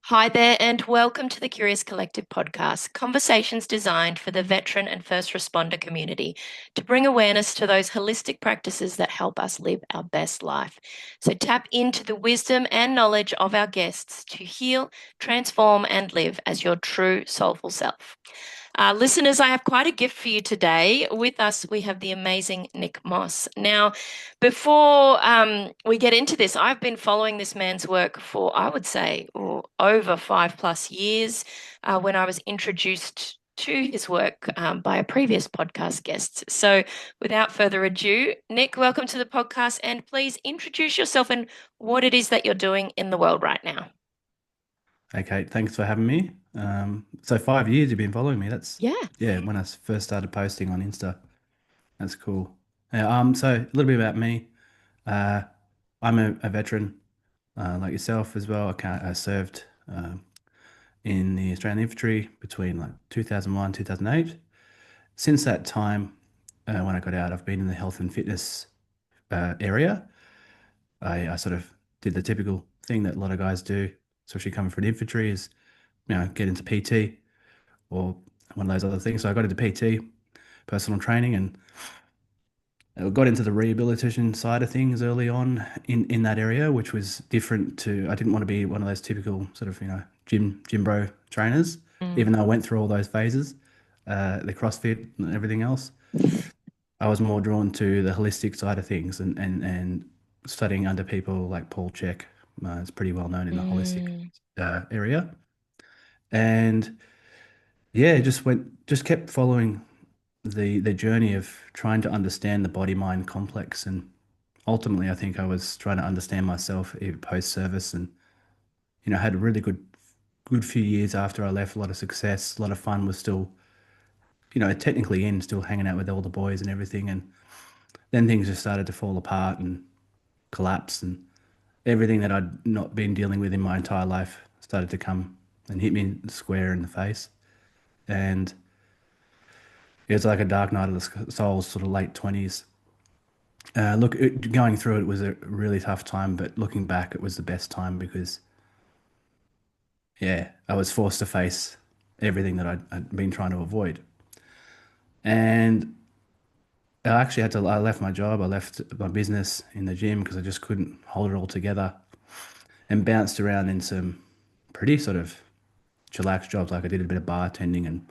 Hi there, and welcome to the Curious Collective podcast, conversations designed for the veteran and first responder community to bring awareness to those holistic practices that help us live our best life. So tap into the wisdom and knowledge of our guests to heal, transform, and live as your true soulful self. Listeners, I have quite a gift for you today. With us, we have the amazing Nick Moss. Now, before we get into this, I've been following this man's work for, I would say, over 5+ years when I was introduced to his work by a previous podcast guest. So, without further ado, Nick, welcome to the podcast, and please introduce yourself and what it is that you're doing in the world right now. Okay, thanks for having me. So 5 years you've been following me. That's Yeah. yeah, when I first started posting on Insta. That's cool. So a little bit about me. Uh, I'm a veteran, like yourself as well. I served in the Australian Infantry between like 2001, 2008. Since that time, when I got out, I've been in the health and fitness area. I sort of did the typical thing that a lot of guys do, especially coming from the infantry, is get into PT or one of those other things. So I got into PT, personal training, and I got into the rehabilitation side of things early on in that area, which was different to. I didn't want to be one of those typical sort of gym bro trainers, Mm. even though I went through all those phases, the CrossFit and everything else. I was more drawn to the holistic side of things and studying under people like Paul Chek. It's pretty well known in the holistic Mm. area, and yeah, just kept following the journey of trying to understand the body mind complex, and ultimately I think I was trying to understand myself post service, and had a really good few years after I left. A lot of success, a lot of fun. Was still technically in, still hanging out with all the boys and everything, and then things just started to fall apart and collapse, and everything that I'd not been dealing with in my entire life started to come and hit me square in the face. And it was like a dark night of the soul, sort of late 20s. Going through it was a really tough time, but looking back, it was the best time because, yeah, I was forced to face everything that I'd been trying to avoid. And I left my job, I left my business in the gym because I just couldn't hold it all together and bounced around in some pretty sort of chillax jobs. Like I did a bit of bartending and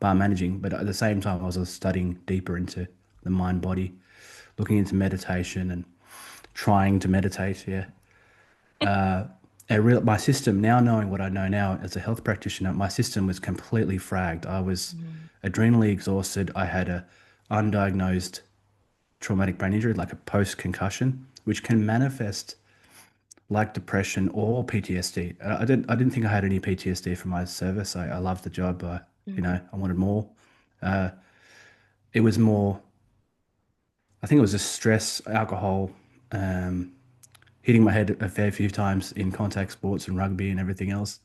bar managing, but at the same time, I was studying deeper into the mind body, looking into meditation and trying to meditate. Yeah. My system, now knowing what I know now as a health practitioner, my system was completely fragged. I was Mm. adrenally exhausted. I had a undiagnosed traumatic brain injury, like a post concussion, which can manifest like depression or PTSD. I didn't think I had any PTSD from my service. I loved the job. Mm. I wanted more. Uh, it was more. I think it was just stress, alcohol, um, hitting my head a fair few times in contact sports and rugby and everything else.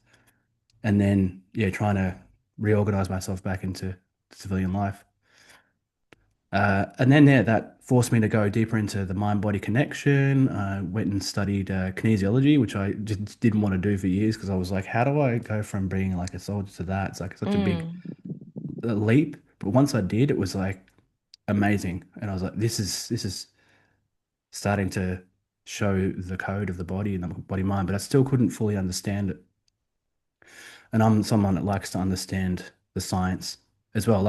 And then, yeah, trying to reorganize myself back into civilian life. And then, yeah, that forced me to go deeper into the mind-body connection. I went and studied kinesiology, which I just didn't want to do for years because I was like, how do I go from being like a soldier to that? It's like such a big Mm. leap. But once I did, it was like amazing. And I was like, this is starting to show the code of the body and the body mind, but I still couldn't fully understand it. And I'm someone that likes to understand the science as well.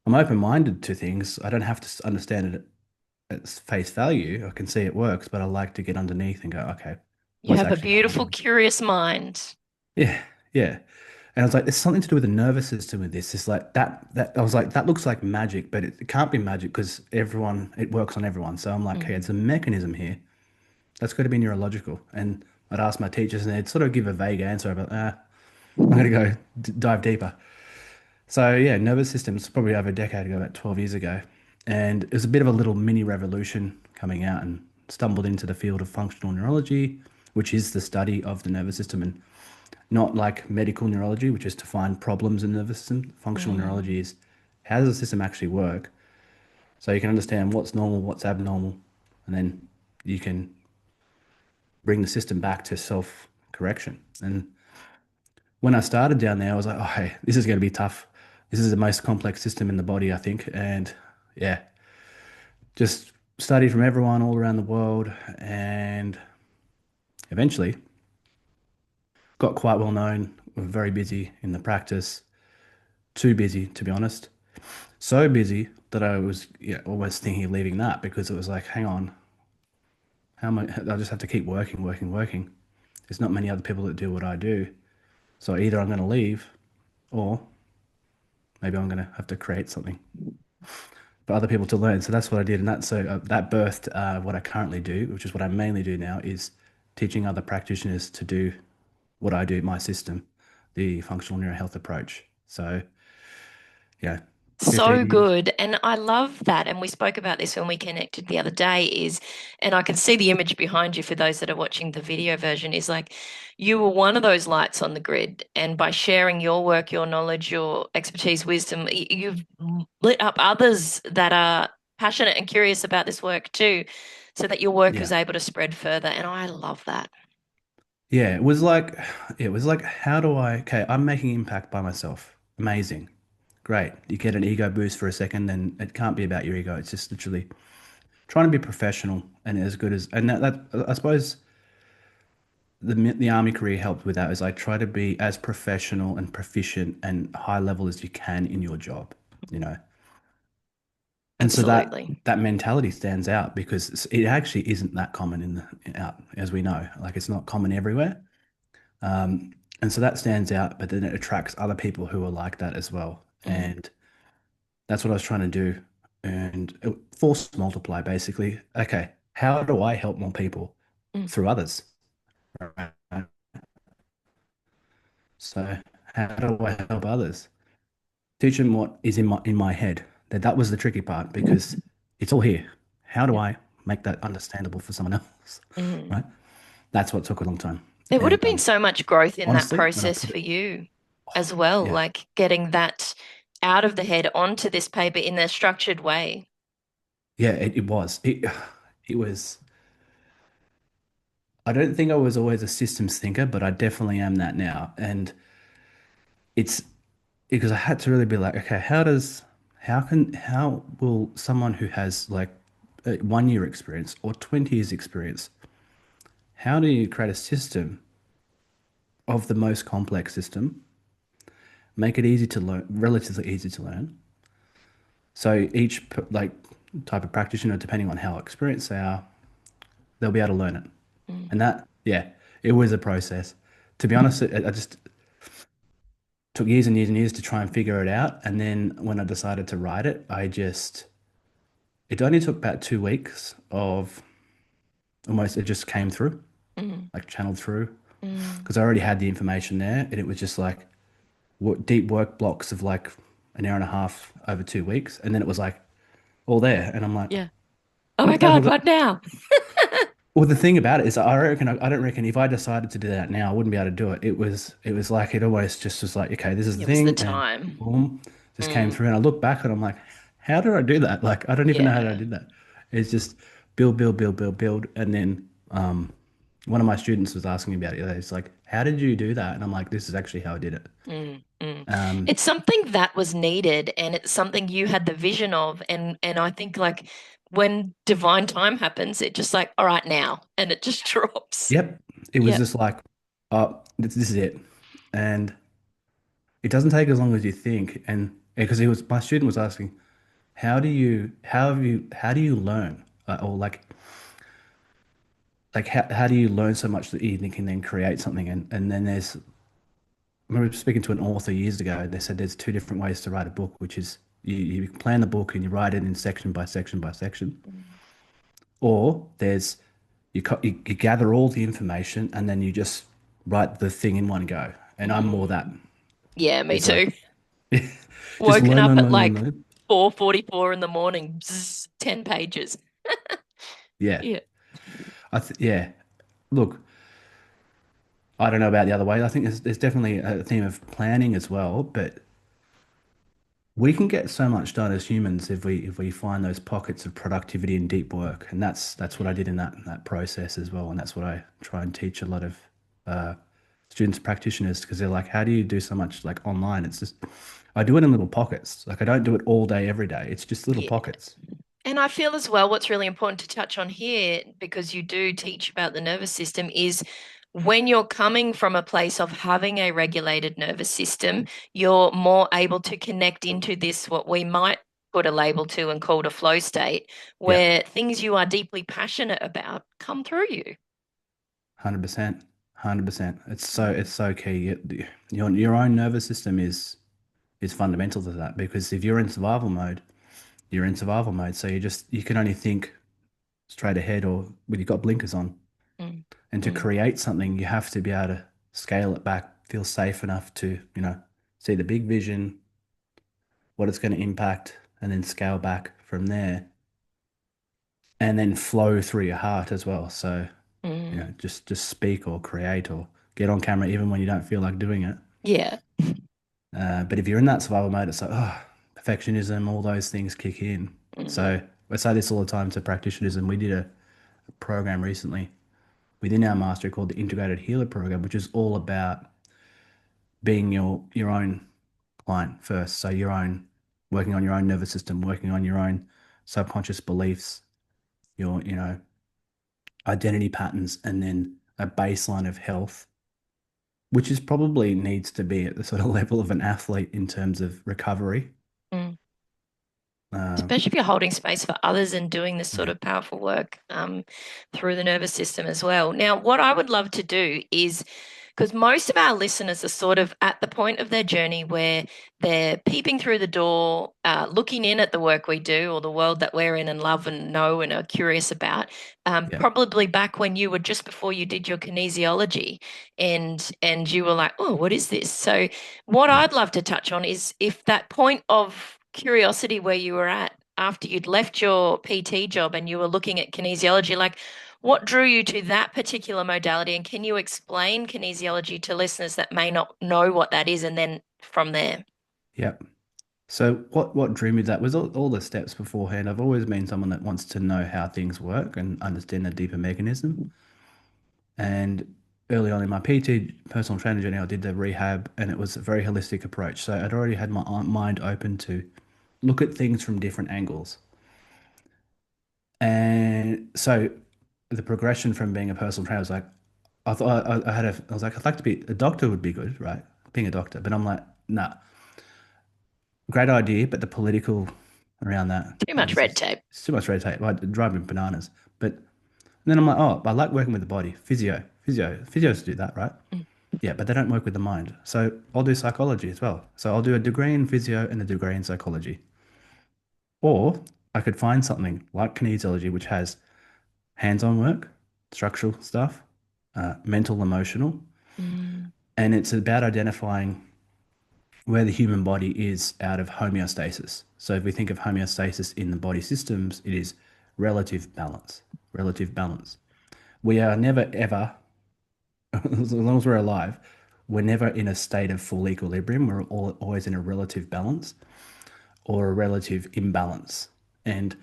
I'm open-minded to things. I don't have to understand it at face value. I can see it works, but I like to get underneath and go, okay, You what's have a actually going beautiful, on? curious mind. Yeah, yeah. And I was like, there's something to do with the nervous system with this. It's like that I was like, that looks like magic, but it can't be magic because it works on everyone. So I'm like, okay, Mm. it's a mechanism here. That's got to be neurological. And I'd ask my teachers and they'd sort of give a vague answer, but I'm going to go dive deeper. So yeah, nervous systems probably over a decade ago, about 12 years ago. And it was a bit of a little mini revolution coming out, and stumbled into the field of functional neurology, which is the study of the nervous system, and not like medical neurology, which is to find problems in the nervous system. Functional Mm. neurology is how does the system actually work? So you can understand what's normal, what's abnormal, and then you can bring the system back to self correction. And when I started down there, I was like, oh, hey, this is going to be tough. This is the most complex system in the body, I think. And yeah, just studied from everyone all around the world and eventually got quite well known. We're very busy in the practice, too busy, to be honest. So busy that I was almost thinking of leaving that because it was like, hang on, how am I? I just have to keep working, working, working. There's not many other people that do what I do. So either I'm going to leave or maybe I'm going to have to create something for other people to learn. So that's what I did, and that birthed what I currently do, which is what I mainly do now, is teaching other practitioners to do what I do, my system, the functional neuro health approach. So yeah, 15 So years. good. And I love that. And we spoke about this when we connected the other day and I can see the image behind you for those that are watching the video version, is like you were one of those lights on the grid. And by sharing your work, your knowledge, your expertise, wisdom, you've lit up others that are passionate and curious about this work too, so that your work was Yeah, able to spread further. And I love that. yeah. It was like, how do I? Okay, I'm making impact by myself. Amazing, great. You get an ego boost for a second, then it can't be about your ego. It's just literally trying to be professional and as good as, and that I suppose the army career helped with that. Is like try to be as professional and proficient and high level as you can in your job, you know. And so Absolutely. that mentality stands out because it actually isn't that common out, as we know. Like it's not common everywhere. And so that stands out, but then it attracts other people who are like that as well. Mm, And that's what I was trying to do. And force multiply basically. Okay, how do I help more people mm, through others? Right? So how do I help others? Teach them what is in my head. That was the tricky part because it's all here. How do yeah. I make that understandable for someone else? Mm. Right? That's what took a long time. There would And have been so much growth in that honestly, when I process put for it, you as well, yeah, like getting that out of the head onto this paper in a structured way. yeah, it was. It was. I don't think I was always a systems thinker, but I definitely am that now. And it's because I had to really be like, okay, how will someone who has like 1 year experience or 20 years experience, how do you create a system of the most complex system, make it easy to learn, relatively easy to learn? So like type of practitioner, depending on how experienced they are, they'll be able to learn it. Mm, And that, yeah, it was a process. To be honest, I just took years and years and years to try and figure it out. And then when I decided to write it, it only took about 2 weeks of almost, it just came through, mm, like channeled through, mm. because I already had the information there. And it was just like deep work blocks of like an hour and a half over 2 weeks. And then it was like all there. And I'm like, Yeah. Oh my oh, God, what now? well, the thing about it is, I don't reckon if I decided to do that now, I wouldn't be able to do it. It was like it always just was like, okay, this is the It was the thing, and time. boom, just came Mm, through. And I look back and I'm like, how did I do that? Like, I don't even know how I yeah. did that. It's just build, build, build, build, build, and then one of my students was asking me about it. It's like, how did you do that? And I'm like, this is actually how I did it. Mm, mm. Um, It's something that was needed and it's something you had the vision of. And I think like when divine time happens, it just like, all right, now. And it just drops. yep, it was Yep. just like, oh, this is it, and it doesn't take as long as you think. And because he was, my student was asking. How do you learn? Or like how do you learn so much that you can then create something? And then I remember speaking to an author years ago, and they said there's two different ways to write a book, which is you plan the book and you write it in section by section by section, Mm, or there's you gather all the information and then you just write the thing in one go. And I'm more that. mm. Yeah, me It's like too. just Woken learn, up learn, at learn, learn, like learn. 4:44 in the morning, 10 pages. Yeah, Yeah. yeah. Look, I don't know about the other way. I think there's definitely a theme of planning as well, but we can get so much done as humans if we find those pockets of productivity and deep work, and that's what I did in that process as well, and that's what I try and teach a lot of students, practitioners, because they're like, how do you do so much like online? It's just, I do it in little pockets. Like I don't do it all day, every day. It's just little Yeah. pockets. And I feel as well, what's really important to touch on here, because you do teach about the nervous system, is when you're coming from a place of having a regulated nervous system, you're more able to connect into this, what we might put a label to and called a flow state, Yeah, where things you are deeply passionate about come through you. 100%. 100%. It's so key. Your own nervous system is fundamental to that because if you're in survival mode, you're in survival mode. So you can only think straight ahead or when you've got blinkers on. Mm, And to mm, create something, you have to be able to scale it back, feel safe enough to, see the big vision, what it's going to impact, and then scale back from there. And then flow through your heart as well. So, mm. just speak or create or get on camera even when you don't feel like doing it. Yeah. But if you're in that survival mode, it's like, oh, perfectionism, all those things kick in. Mm, So I say this all the time to practitioners, and we did a program recently within our mastery called the Integrated Healer Program, which is all about being your own client first. So your own working on your own nervous system, working on your own subconscious beliefs, your identity patterns, and then a baseline of health, which is probably needs to be at the sort of level of an athlete in terms of recovery. mm. Uh, Especially if you're holding space for others and doing this sort yeah, of powerful work through the nervous system as well. Now, what I would love to do is because most of our listeners are sort of at the point of their journey where they're peeping through the door, looking in at the work we do or the world that we're in and love and know and are curious about. yeah, Probably back when you were just before you did your kinesiology, and you were like, oh, what is this? So, what yeah. I'd love to touch on is if that point of curiosity where you were at after you'd left your PT job and you were looking at kinesiology, like what drew you to that particular modality? And can you explain kinesiology to listeners that may not know what that is? And then from there. Yeah. So what drew me to that was all the steps beforehand. I've always been someone that wants to know how things work and understand the deeper mechanism. And early on in my PT personal trainer journey, I did the rehab, and it was a very holistic approach. So I'd already had my mind open to look at things from different angles. And so the progression from being a personal trainer was like, I thought I was like, I'd like to be a doctor would be good, right? Being a doctor. But I'm like, nah, great idea, but the political around that Too much is red just tape. it's too much red tape. Like drive me bananas. But then I'm like, oh, I like working with the body. Physios do that, right? Mm, Yeah, but they don't work with the mind. So I'll do psychology as well. So I'll do a degree in physio and a degree in psychology. Or I could find something like kinesiology, which has hands-on work, structural stuff, mental, emotional, mm, and it's about identifying where the human body is out of homeostasis. So if we think of homeostasis in the body systems, it is relative balance. Relative balance. We are never ever, as long as we're alive, we're never in a state of full equilibrium. We're always in a relative balance or a relative imbalance. And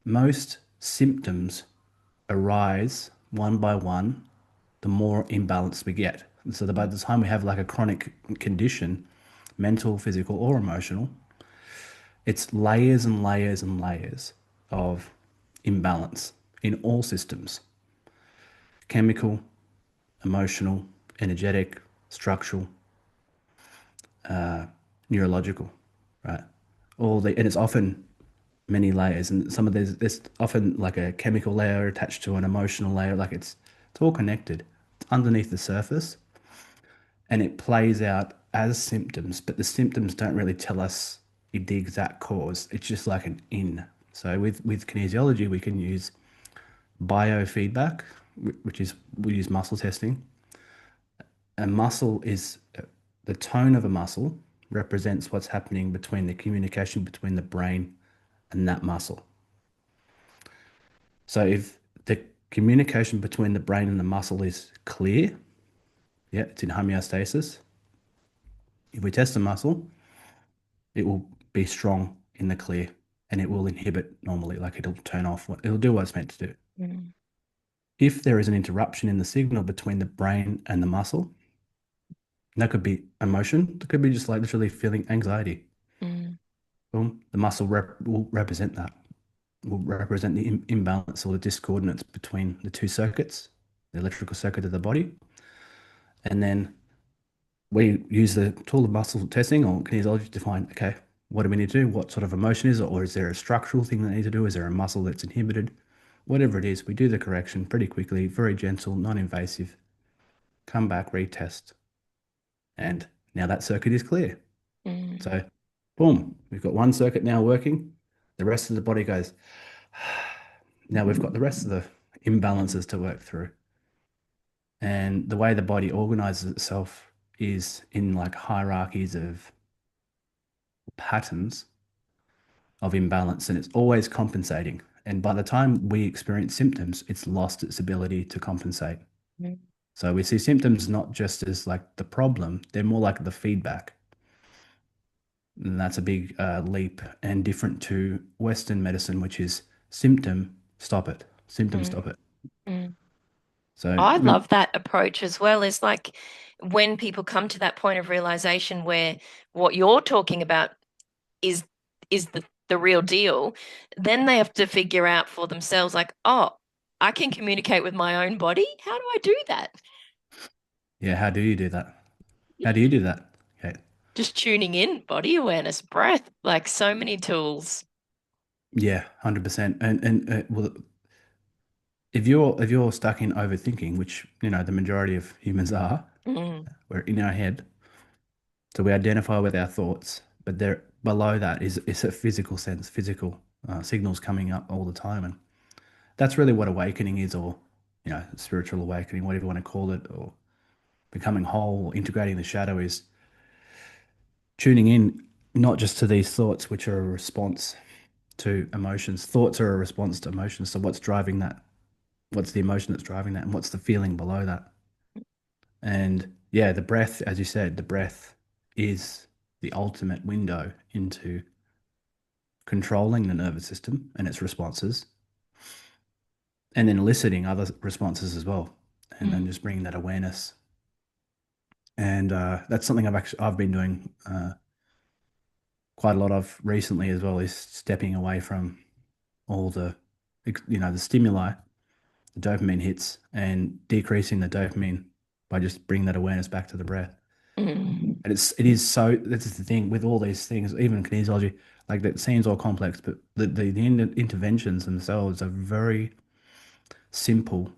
most symptoms arise one by one the more imbalanced we get. So by the time we have like a chronic condition, mental, physical, or emotional, it's layers and layers and layers of imbalance in all systems: chemical, emotional, energetic, structural, neurological, right? And it's often many layers, and some of there's often like a chemical layer attached to an emotional layer, like it's all connected. It's underneath the surface, and it plays out as symptoms, but the symptoms don't really tell us the exact cause. It's just like an in. So with kinesiology, we can use biofeedback, which is we use muscle testing. A muscle is the tone of a muscle represents what's happening between the communication between the brain and that muscle. So if the communication between the brain and the muscle is clear, yeah, it's in homeostasis. If we test the muscle, it will be strong in the clear and it will inhibit normally, like it'll turn off, it'll do what it's meant to do. mm, If there is an interruption in the signal between the brain and the muscle, And that could be emotion. That could be just like literally feeling anxiety. Mm, Boom. The muscle will represent that. Will represent the imbalance or the discoordinates between the two circuits, the electrical circuit of the body. And then we use the tool of muscle testing or kinesiology to find, okay, what do we need to do? What sort of emotion is it? Or is there a structural thing that we need to do? Is there a muscle that's inhibited? Whatever it is, we do the correction pretty quickly, very gentle, non-invasive. Come back, retest. And now that circuit is clear. mm, So, boom, we've got one circuit now working. The rest of the body goes, now we've got the rest of the imbalances to work through. And the way the body organizes itself is in like hierarchies of patterns of imbalance, and it's always compensating. And by the time we experience symptoms, it's lost its ability to compensate. mm, So we see symptoms not just as like the problem, they're more like the feedback. And that's a big leap and different to Western medicine, which is symptom, stop it, symptom, mm, stop it. mm. So I love that approach as well. Is like when people come to that point of realization where what you're talking about is is the real deal, then they have to figure out for themselves, like, oh, I can communicate with my own body. How do I do that? yeah, how do you do that? How do you do that? Okay. Just tuning in, body awareness, breath, like so many tools. Yeah, 100%. And well, if you're stuck in overthinking, which you know the majority of humans are, Mm, we're in our head. So we identify with our thoughts, but there below that is a physical sense, physical signals coming up all the time, and that's really what awakening is, or you know, spiritual awakening, whatever you want to call it, or becoming whole, or integrating the shadow is tuning in not just to these thoughts, which are a response to emotions. Thoughts are a response to emotions. So what's driving that? What's the emotion that's driving that, and what's the feeling below that? And yeah, the breath, as you said, the breath is the ultimate window into controlling the nervous system and its responses, and then eliciting other responses as well, and then mm, just bringing that awareness. And that's something I've been doing quite a lot of recently as well, is stepping away from all the the stimuli, the dopamine hits, and decreasing the dopamine by just bringing that awareness back to the breath. mm. And it is so that's the thing with all these things, even kinesiology, like that seems all complex, but the interventions themselves are very simple,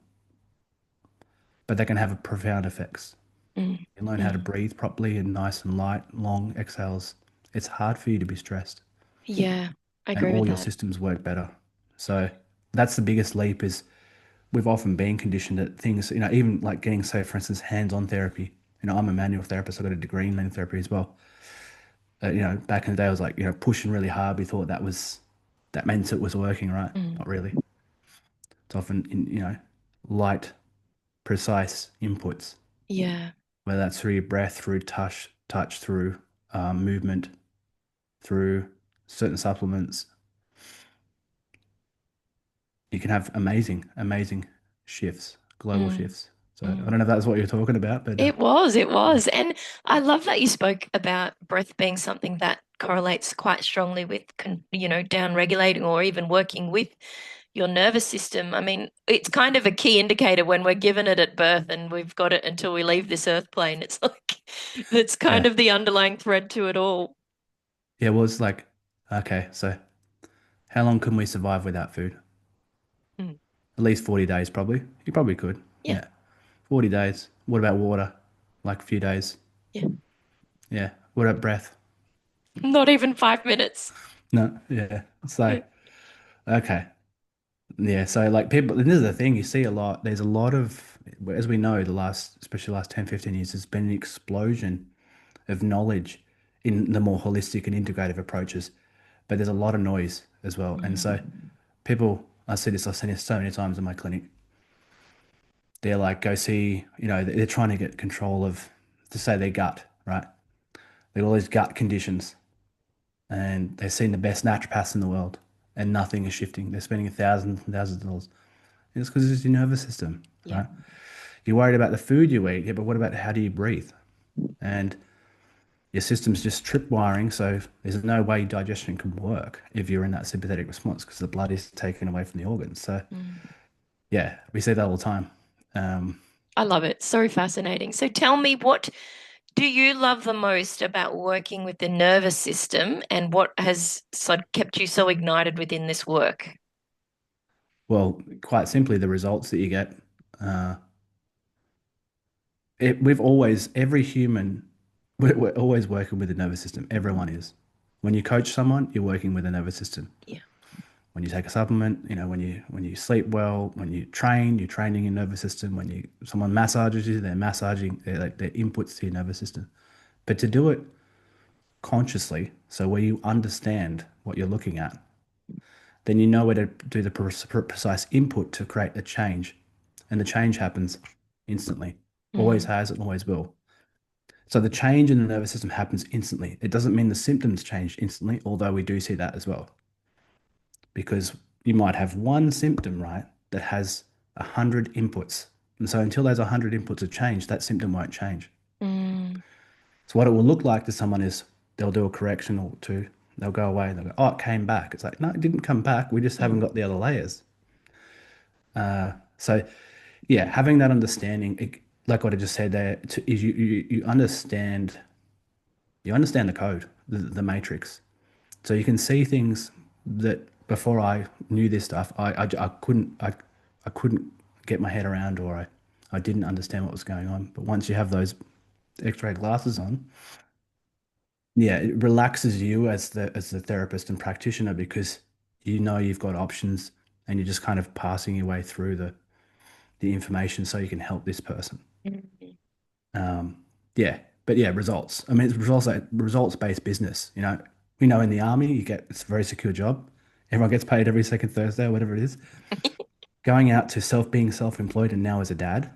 but they can have profound effects. Mm, You learn how to mm. breathe properly and nice and light, long exhales. It's hard for you to be stressed, Yeah, I and agree with all your that. systems work better. So that's the biggest leap is we've often been conditioned that things, even like getting, say, for instance, hands-on therapy. I'm a manual therapist. I got a degree in manual therapy as well. Back in the day, I was like, pushing really hard. We thought that meant it was working, right? Mm, Not really. It's often in, light, precise inputs, yeah. whether that's through your breath, through touch through movement, through certain supplements. You can have amazing, amazing shifts, global Mm, shifts. So I mm. don't know if that's what you're talking about, but It was, it yeah, was. And I love that you spoke about breath being something that correlates quite strongly with, down regulating or even working with your nervous system. I mean, it's kind of a key indicator when we're given it at birth and we've got it until we leave this earth plane. It's like, it's kind yeah, of the underlying thread to it all. yeah. Well, it's like, okay, so how long can we survive without food? Mm, At least 40 days, probably. You probably could. yeah, Yeah, 40 days. What about water? Like a few days. yeah. Yeah. What about breath? Not even 5 minutes. No. Yeah. So, Yeah. okay. Yeah. So, like people, and this is the thing you see a lot. There's a lot of, as we know, especially the last 10, 15 years, there's been an explosion of knowledge in the more holistic and integrative approaches. But there's a lot of noise as well. And so, Mm, I've seen this so many times in my clinic. They're like, go see, they're trying to get control of, to say their gut, right? They've got all these gut conditions and they've seen the best naturopaths in the world and nothing is shifting. They're spending thousands and thousands of dollars. And it's because it's your nervous system, yeah. right? You're worried about the food you eat, yeah, but what about how do you breathe? and your system's just tripwiring. So there's no way digestion can work if you're in that sympathetic response because the blood is taken away from the organs. So Mm. yeah, we see that all the time. Um, I love it. So fascinating. So tell me, what do you love the most about working with the nervous system, and what has kept you so ignited within this work? well, quite simply, the results that you get. Uh, we've always, every human, we're always working with the nervous system. Everyone is. When you coach someone, you're working with the nervous system. Yeah. When you take a supplement, when you sleep well, when you train, you're training your nervous system. When someone massages you, they're massaging their inputs to your nervous system. But to do it consciously, so where you understand what you're looking at, then you know where to do the precise input to create the change, and the change happens instantly. Always Mm, has and always will. So the change in the nervous system happens instantly. It doesn't mean the symptoms change instantly, although we do see that as well. Because you might have one symptom, right, that has 100 inputs. And so until those 100 inputs are changed, that symptom won't change. mm, So what it will look like to someone is they'll do a correction or two, they'll go away and they'll go, oh, it came back. It's like, no, it didn't come back. We just haven't mm, got the other layers. So yeah, having that understanding, like what I just said there, is you understand the code, the matrix. So you can see things that before I knew this stuff, I couldn't get my head around, or I didn't understand what was going on. But once you have those X-ray glasses on, yeah, it relaxes you as the therapist and practitioner because you know you've got options and you're just kind of passing your way through the information so you can help this person. mm. Um, yeah, but yeah, results. I mean, it's results-based business. We know in the army it's a very secure job. Everyone gets paid every second Thursday or whatever it is. Going out to being self-employed and now as a dad,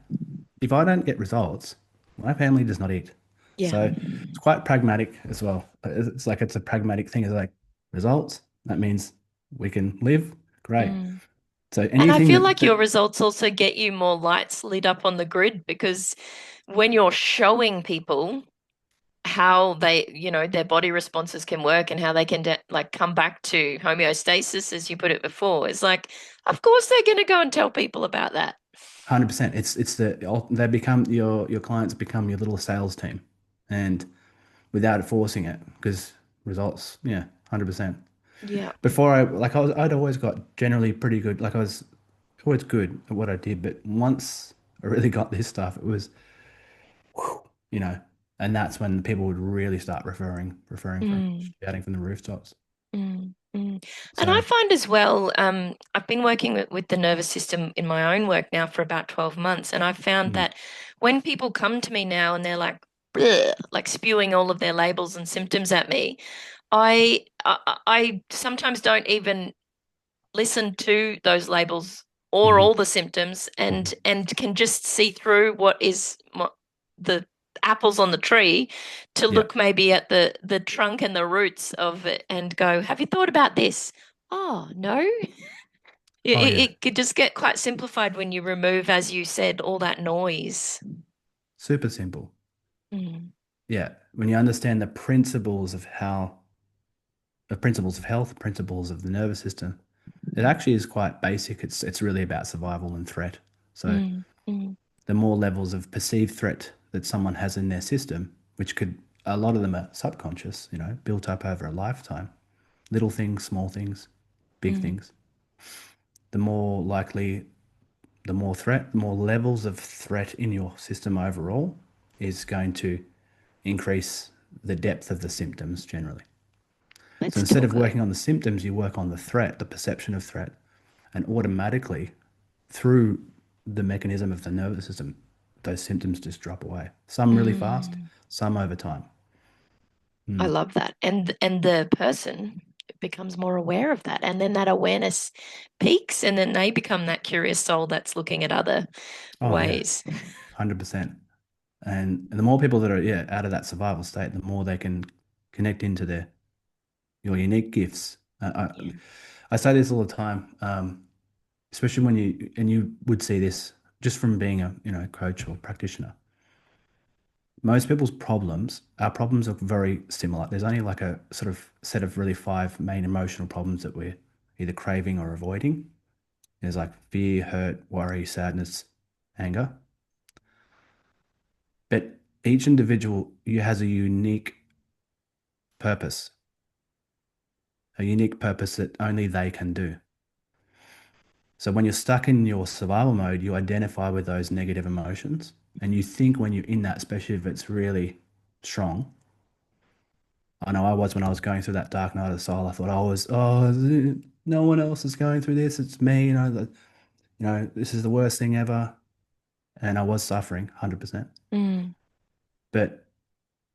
if I don't get results, my family does not eat. Yeah. So it's quite pragmatic as well. It's like it's a pragmatic thing. It's like results. That means we can live. Great. Mm. So And I anything feel that like your that results also get you more lights lit up on the grid, because when you're showing people how their body responses can work and how they can like come back to homeostasis, as you put it before, it's like, of course they're going to go and tell people about that. 100%. They become your clients become your little sales team, and without forcing it, because results, yeah, 100%. Yeah. Before I'd always got generally pretty good. Like I was always good at what I did, but once I really got this stuff, it was, whew, you know, and that's when people would really start referring from Mm. shouting from the rooftops. Mm, mm. And I So, find as well, I've been working with the nervous system in my own work now for about 12 months. And I've found mm, that when people come to me now and they're like, "Bleh," like spewing all of their labels and symptoms at me, I sometimes don't even listen to those labels or mhm, all the symptoms, mhm. and can just see through what is the apples on the tree, to Yeah. look maybe at the trunk and the roots of it and go, have you thought about this? Oh, no. Oh yeah. It could just get quite simplified when you remove, as you said, all that noise. Super simple. Mm, Yeah. When you understand the principles of health, principles of the nervous system, it actually is quite basic. It's really about survival and threat. So mm, mm, the more levels of perceived threat that someone has in their system, which could a lot of them are subconscious, built up over a lifetime, little things, small things, big mm. things, the more likely, the more levels of threat in your system overall is going to increase the depth of the symptoms generally. So Let's instead of talk. working on the symptoms, you work on the threat, the perception of threat, and automatically through the mechanism of the nervous system, those symptoms just drop away. Some really fast, Mm. some over time. I Mm. love that. And the person becomes more aware of that. And then that awareness peaks, and then they become that curious soul that's looking at other Oh yeah, ways. 100%. And the more people that are out of that survival state, the more they can connect into your unique gifts. Yeah. I say this all the time, especially when you would see this just from being a coach or practitioner. most people's problems, our problems are very similar. There's only like a sort of set of really five main emotional problems that we're either craving or avoiding. There's like fear, hurt, worry, sadness, anger. But each individual has purpose, a unique purpose that only they can do. So when you're stuck in your survival mode, you identify with those negative emotions and you think when you're in that, especially if it's really strong. I know I was when I was going through that dark night of the soul. I thought I was, oh, no one else is going through this. It's me, this is the worst thing ever. And I was suffering 100%. Mm. But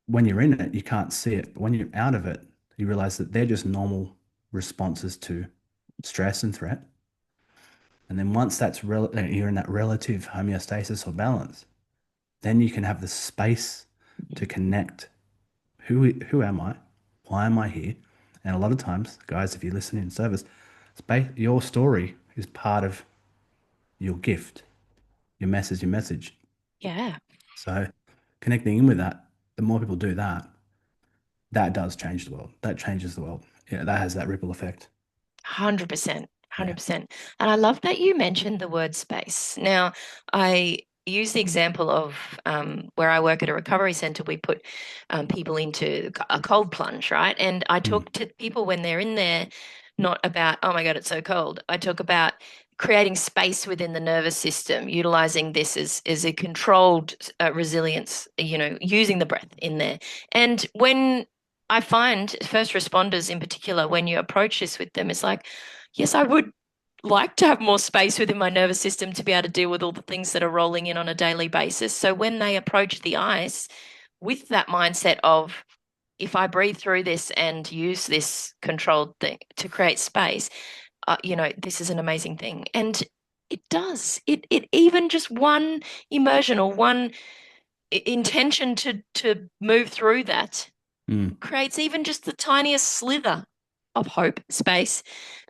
when you're in it, you can't see it. But when you're out of it, you realize that they're just normal responses to stress and threat. And then once you're in that relative homeostasis or balance, then you can have the space to connect. Who am I? Why am I here? And a lot of times, guys, if you listen in service, your story is part of your gift, your message. Yeah. So connecting in with that, the more people do that, that does change the world. That changes the world. Yeah, that has that ripple effect. 100%, Yeah. 100%. And I love that you mentioned the word space. Now, I use the example of where I work at a recovery center, we put people into a cold plunge, right? And I Mm. talk to people when they're in there, not about, oh my God, it's so cold. I talk about creating space within the nervous system, utilizing this as a controlled resilience, using the breath in there. And when I find first responders in particular, when you approach this with them, it's like, yes, I would like to have more space within my nervous system to be able to deal with all the things that are rolling in on a daily basis. So when they approach the ice with that mindset of, if I breathe through this and use this controlled thing to create space, this is an amazing thing. And it does. It even just one immersion or one intention to move through that Mm. creates even just the tiniest slither of hope space.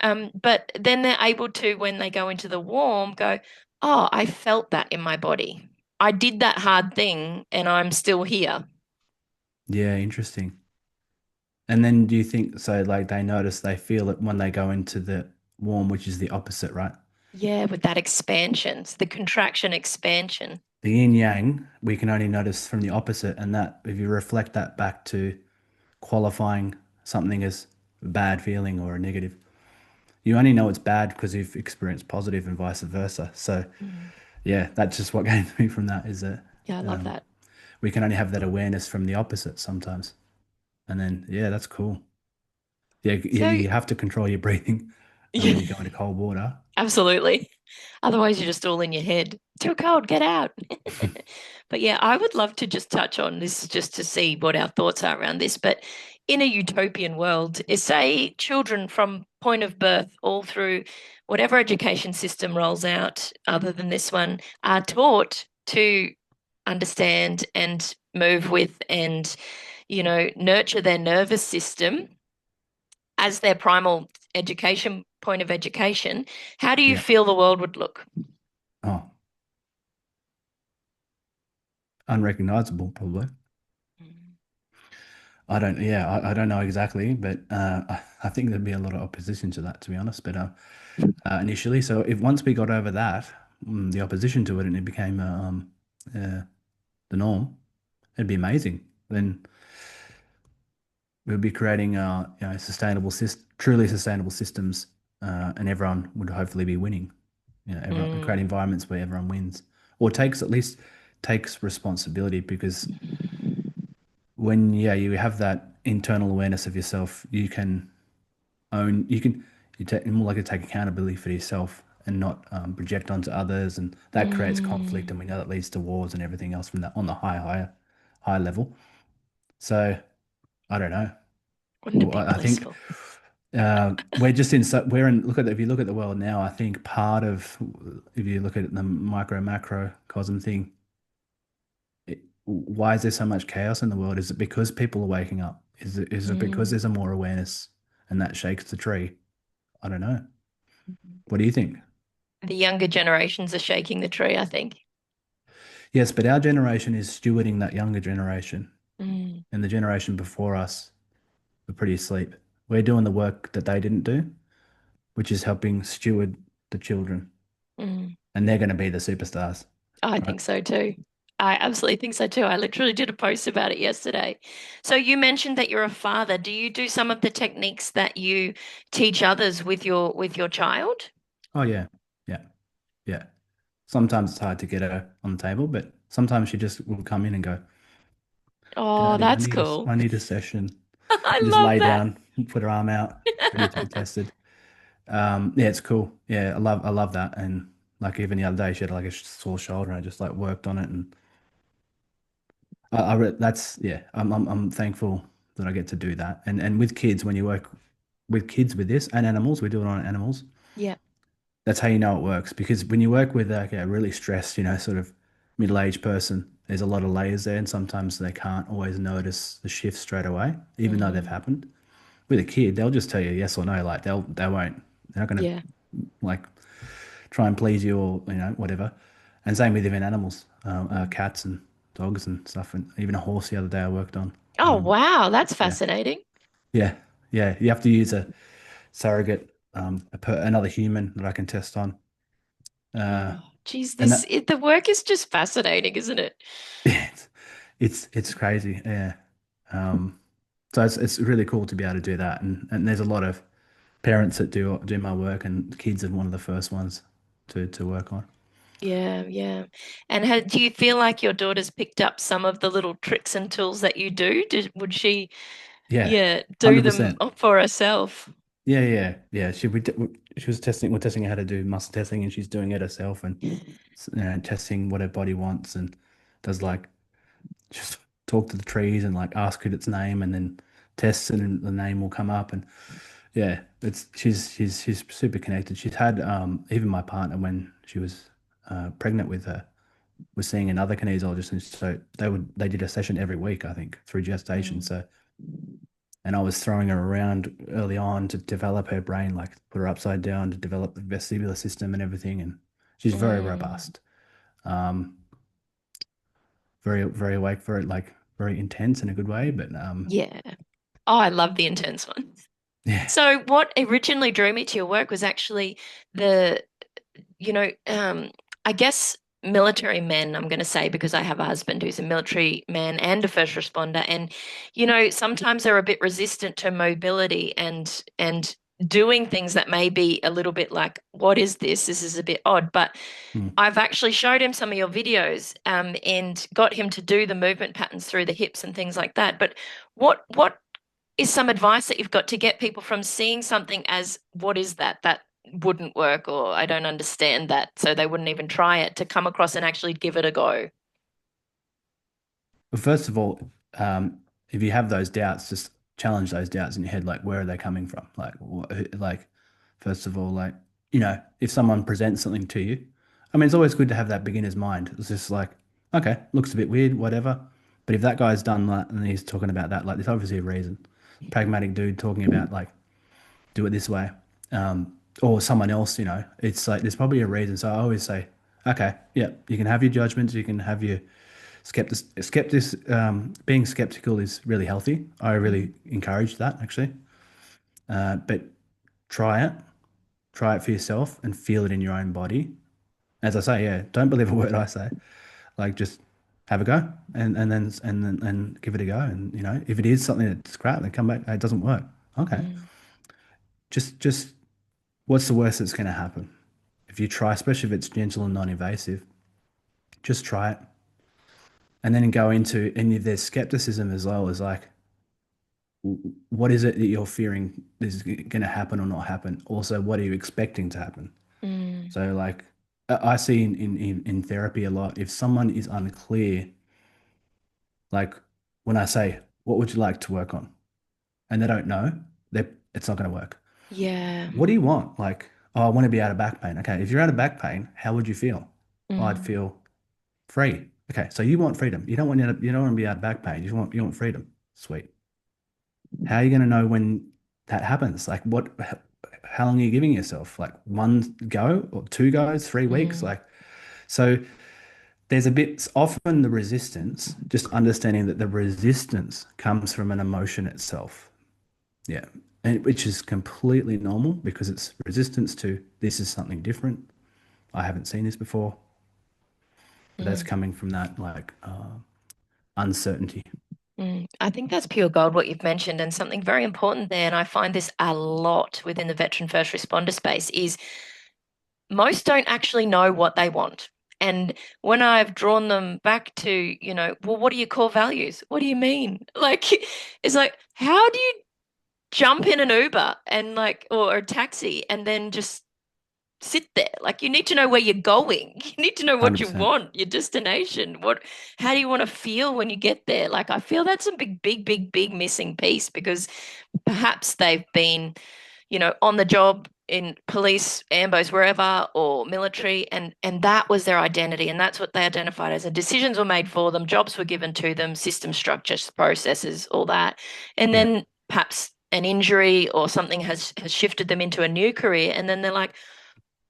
But then they're able to, when they go into the warm, go, oh, I felt that in my body. I did that hard thing and I'm still here. Yeah, interesting. And then do you think so? Like they feel it when they go into the warm, which is the opposite, right? Yeah, with that expansion, the contraction expansion. The yin yang, we can only notice from the opposite. And that, if you reflect that back to qualifying something as a bad feeling or a negative, you only know it's bad because you've experienced positive and vice versa. So, Mm. yeah, that's just what came to me from that is that Yeah, I love um, that. we can only have that awareness from the opposite sometimes. And then, yeah, that's cool. Yeah, So, you have to control your breathing yeah, when you go into cold water. absolutely. Otherwise, you're just all in your head. Too cold, get out. But yeah, I would love to just touch on this just to see what our thoughts are around this. But in a utopian world, say children from point of birth all through whatever education system rolls out, other than this one, are taught to understand and move with and, nurture their nervous system as their primal education point of education. How do you Yeah. feel the world would look? Oh, unrecognizable, probably. I don't know exactly, but I think there'd be a lot of opposition to that, to be honest. But initially, so if once we got over that, the opposition to it, and it became the norm, it'd be amazing. Then we'd be creating truly sustainable systems, and everyone would hopefully be winning. Everyone create Mm, environments where everyone wins, or takes at least takes responsibility because when you have that internal awareness of yourself, you can you take more likely to take accountability for yourself and not project onto others, and that creates conflict, mm. and we know that leads to wars and everything else from that on the high level. So I don't know. Wouldn't it Well, be I think blissful? we're just in we're in look at if you look at the world now, I think part of if you look at the micro macrocosm thing, why is there so much chaos in the world? Is it because people are waking up? Is it because Mm. there's a more awareness and that shakes the tree? I don't know. What do you think? The younger generations are shaking the tree, I think. Yes, but our generation is stewarding that younger generation, Mm, and the generation before us were pretty asleep. We're doing the work that they didn't do, which is helping steward the children, mm. and they're going to be the superstars, I right? think so too. I absolutely think so too. I literally did a post about it yesterday. So you mentioned that you're a father. Do you do some of the techniques that you teach others with your child? Oh yeah, yeah, yeah. Sometimes it's hard to get her on the table, but sometimes she just will come in and go, Oh, "Daddy, that's cool. I need a session." I And just love lay that. down, put her arm out, ready to be tested. Yeah, it's cool. Yeah, I love that. And like even the other day, she had like a sore shoulder, and I just like worked on it, and that's yeah. I'm thankful that I get to do that. And with kids, when you work with kids with this and animals, we do it on animals. Yeah. That's how you know it works. Because when you work with like a really stressed, sort of middle-aged person, there's a lot of layers there, and sometimes they can't always notice the shift straight away, even though they've Mm, happened. With a kid, they'll just tell you yes or no. Like they won't. They're not going to yeah. like try and please you or whatever. And same with even animals, cats and dogs and stuff, and even a horse the other day I worked on. Oh, wow. That's Yeah, fascinating. yeah, yeah. You have to use a surrogate, another human that I can test on. Uh, Oh, geez, and that the work is just fascinating, isn't it? it's it's crazy. Yeah. Um, so it's really cool to be able to do that, and there's a lot of parents that do my work, and kids are one of the first ones to work on. Yeah, yeah. And do you feel like your daughter's picked up some of the little tricks and tools that you do? Would she, Yeah, yeah, do them 100%. for herself? Yeah, yeah, yeah. She was testing. We're testing how to do muscle testing, and she's doing it herself, and testing what her body wants, and does like just talk to the trees and like ask it its name, and then tests it, and the name will come up, and yeah, it's she's super connected. She's had even my partner when she was pregnant with her was seeing another kinesiologist, and so they did a session every week, I think, through gestation. Mm, So and I was throwing her around early on to develop her brain, like put her upside down to develop the vestibular system and everything. And she's very mm, robust, um, very awake, very like very intense in a good way. But yeah. Oh, I love the intense ones. yeah, So what originally drew me to your work was actually the you know, I guess military men, I'm going to say, because I have a husband who's a military man and a first responder, and sometimes they're a bit resistant to mobility and doing things that may be a little bit like, what is this? This is a bit odd, but mm. I've actually showed him some of your videos, and got him to do the movement patterns through the hips and things like that. But what is some advice that you've got to get people from seeing something as what is that wouldn't work, or I don't understand that, so they wouldn't even try it, to come across and actually give it a go? But first of all, if you have those doubts, just challenge those doubts in your head. Like, where are they coming from? Like, like, first of all, like, if someone presents something to you, I mean, it's always good to have that beginner's mind. It's just like, okay, looks a bit weird, whatever. But if that guy's done that and he's talking about that, like, there's obviously a reason. Pragmatic dude talking about like, do it this way, or someone else, it's like there's probably a reason. So I always say, okay, yeah, you can have your judgments, you can have your being skeptical is really healthy. I really Mm, encourage that actually. But try it, try it for yourself and feel it in your own body. As I say, yeah, don't believe a word I say. Like just have a go and give it a go. And if it is something that's crap, then come back. It doesn't work. Okay. mm, Just what's the worst that's going to happen? If you try, especially if it's gentle and non-invasive, just try it. And then go into, and if there's skepticism as well, as like, what is it that you're fearing is going to happen or not happen? Also, what are you expecting to happen? mm, So, like, I see in therapy a lot, if someone is unclear, like when I say, what would you like to work on? And they don't know, it's not going to work. yeah. What do you want? Like, oh, I want to be out of back pain. Okay, if you're out of back pain, how would you feel? Oh, I'd Mm, feel free. Okay, so you want freedom. You don't want to be out of back pain. You want freedom. Sweet. How are you going to know when that happens? Like how long are you giving yourself? Like one go or two goes, 3 weeks? mm, Like, so there's a bit often the resistance, just understanding that the resistance comes from an emotion itself. Yeah. And which is completely normal because it's resistance to this is something different. I haven't seen this before, but that's Mm, coming from that like uncertainty. I think that's pure gold, what you've mentioned, and something very important there. And I find this a lot within the veteran first responder space is most don't actually know what they want. And when I've drawn them back to, well, what do you call values? What do you mean? Like, it's like, how do you jump in an Uber and like, or a taxi and then just sit there? Like, you need to know where you're going. You need to know what you 100%. want, your destination. How do you want to feel when you get there? Like, I feel that's a big, big, big, big missing piece because perhaps they've been on the job in police, ambos, wherever, or military, and that was their identity, and that's what they identified as. And decisions were made for them, jobs were given to them, system structures, processes, all that, and Yeah. then perhaps an injury or something has shifted them into a new career, and then they're like,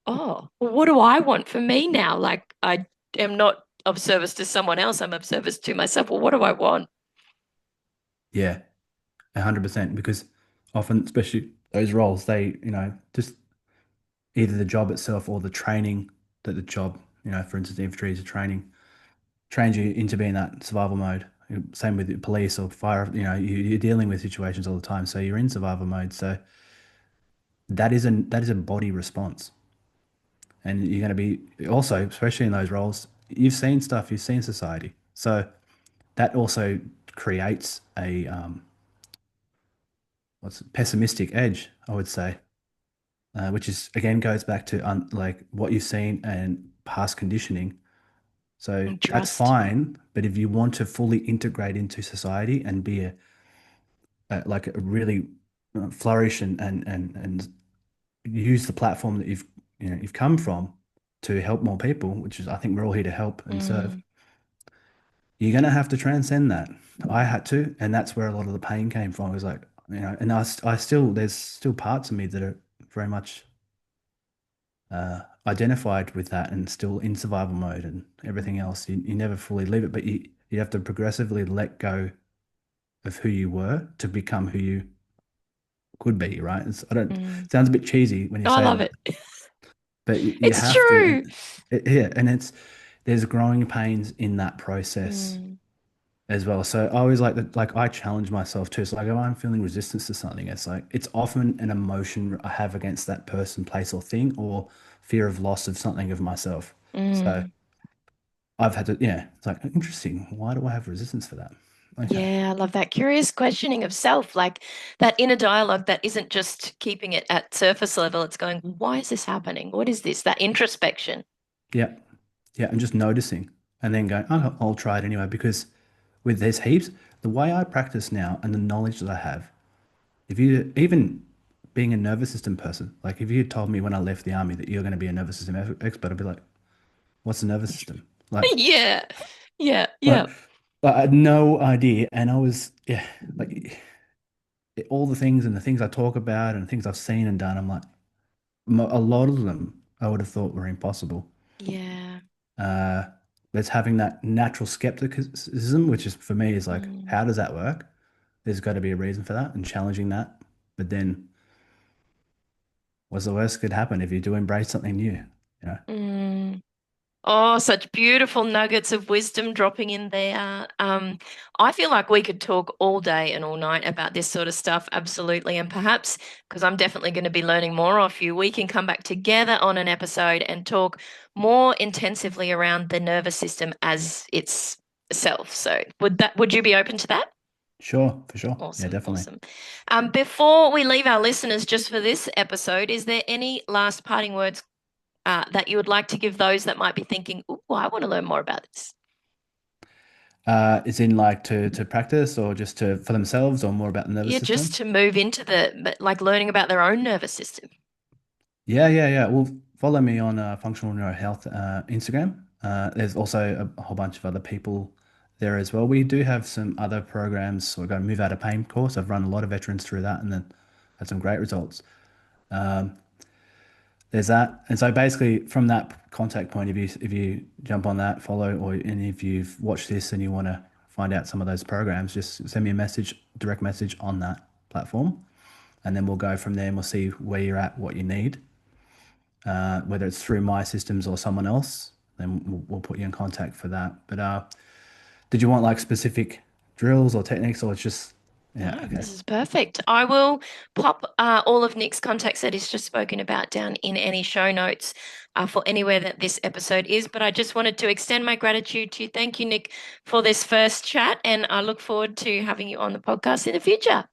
oh, well, what do I want for me now? Like I am not of service to someone else; I'm of service to myself. Well, what do I want? Yeah. 100%. Because often, especially those roles, they, just either the job itself or the training that the job, for instance, infantry is a training, trains you into being that survival mode. Same with the police or fire, you're dealing with situations all the time. So you're in survival mode. So that is a body response. And you're going to be also, especially in those roles, you've seen stuff, you've seen society. So that also creates a what's it, pessimistic edge, I would say, which is again goes back to like what you've seen and past conditioning. So And that's trust. fine, but if you want to fully integrate into society and be like a really flourish and use the platform that you've come from to help more people, which is I think we're all here to help and serve. Mm, You're gonna have to transcend that. I had to, and that's where a lot of the pain came from. It was like, and I still there's still parts of me that are very much identified with that and still in survival mode and everything else. You never fully leave it, but you have to progressively let go of who you were to become who you could be, right? I don't mm. sounds a bit cheesy when you Oh, I say it love like, it. but you It's have to, true. and yeah, and there's growing pains in that process Mm, as well. So I always like that, like I challenge myself too. It's like if I'm feeling resistance to something, it's like it's often an emotion I have against that person, place, or thing, or fear of loss of something of myself. So mm. I've had to, yeah, it's like interesting. Why do I have resistance for that? Okay. Yeah, I love that curious questioning of self, like that inner dialogue that isn't just keeping it at surface level. It's going, why is this happening? What is this? That introspection. Yeah. Yeah. And just noticing and then going, oh, I'll try it anyway. Because with there's heaps, the way I practice now and the knowledge that I have, if you even being a nervous system person, like if you told me when I left the army that you're going to be a nervous system expert, I'd be like, what's the nervous system? Yeah. Yeah. Like, Yeah. I had no idea. And I was, yeah, like all the things and the things I talk about and things I've seen and done, I'm like, a lot of them I would have thought were impossible. Yeah. Uh, there's having that natural skepticism, which is for me is like, Mm, how does that work? There's got to be a reason for that and challenging that. But then what's the worst could happen if you do embrace something new? You know? mm. Oh, such beautiful nuggets of wisdom dropping in there. I feel like we could talk all day and all night about this sort of stuff, absolutely. And perhaps, because I'm definitely going to be learning more off you, we can come back together on an episode and talk more intensively around the nervous system as itself. So would you be open to that? Sure, for sure. Yeah, Awesome, definitely. awesome. Before we leave our listeners just for this episode, is there any last parting words that you would like to give those that might be thinking, "Oh, I want to learn more about this"? Is in like to practice or just to for themselves or more about the nervous Yeah, just system? to move into like learning about their own nervous system. Yeah, yeah, yeah. Well, follow me on Functional Neuro Health Instagram. There's also a whole bunch of other people there as well. We do have some other programs. We're going to move out of pain course. I've run a lot of veterans through that and then had some great results. Um, there's that. And so basically from that contact point, if you jump on that, follow, or and if you've watched this and you want to find out some of those programs, just send me a message, direct message on that platform, and then we'll go from there and we'll see where you're at, what you need, whether it's through my systems or someone else. Then we'll put you in contact for that. But did you want like specific drills or techniques, or it's just yeah, No, okay. this is perfect. I will pop all of Nick's contacts that he's just spoken about down in any show notes for anywhere that this episode is. But I just wanted to extend my gratitude to you. Thank you, Nick, for this first chat, and I look forward to having you on the podcast in the future.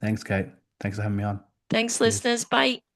Thanks, Kate. Thanks for having me on. Thanks, Cheers. listeners. Bye.